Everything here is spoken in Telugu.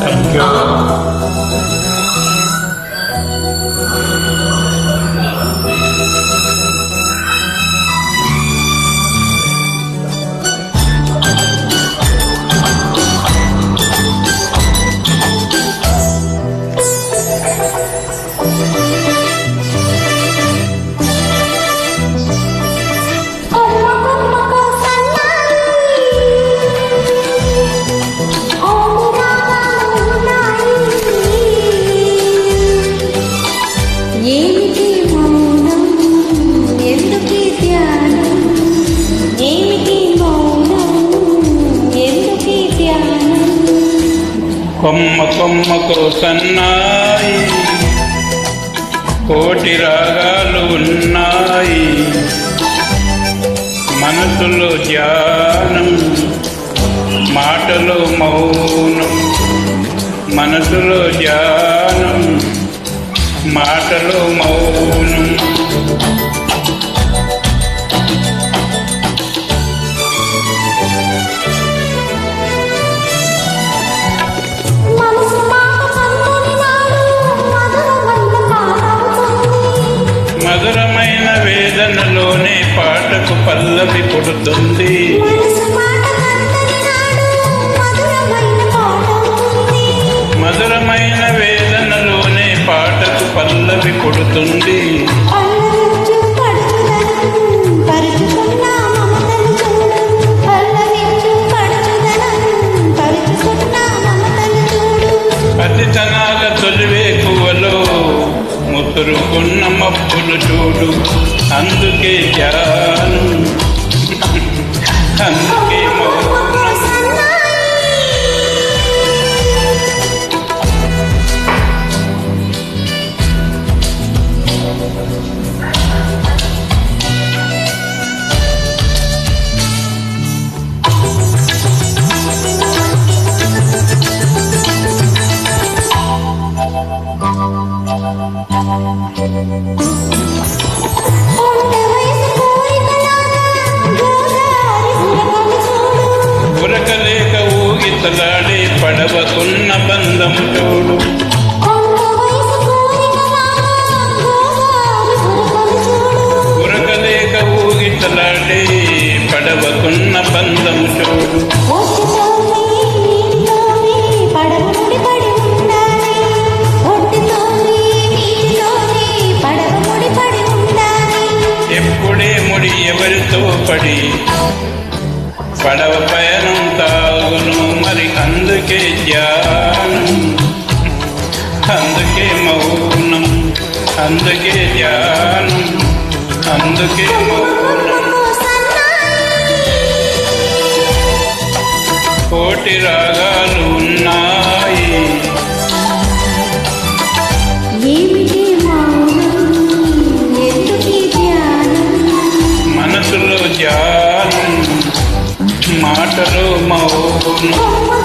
Thank you. కొమ్మ కొమ్మకు సన్నాయి కోటి రాగాలు ఉన్నాయి, మనసులో ధ్యానం మాటలో మౌనం, మనసులో ధ్యానం మాటలో మౌనం. మధురమైన వేదనలోనే పాటకు పల్లవి పుడుతుంది, మధురమైన వేదనలోనే పాటకు పల్లవి పుడుతుంది. అతితనాల తొలివేకువలో ముసురుకున్న మబ్బులు చూడు, అందుకే ధ్యానం అందుకే మౌనం. ఉరకలేక ఊగితలాడే పడవకున్న బంధము చూడు, ఉరకలేక ఊగితలాడే పడవకున్న బంధము చూడు. ఎప్పుడే ముడి ఎవరితో పడి పడవ పయనం తాగును మరి, అందుకే ధ్యానం అందుకే మౌనం, అందుకే ధ్యానం అందుకే మౌనం. కోటి రాగాలు ఉన్నాయి, మనసులో ధ్యానం మాటలో మౌనం.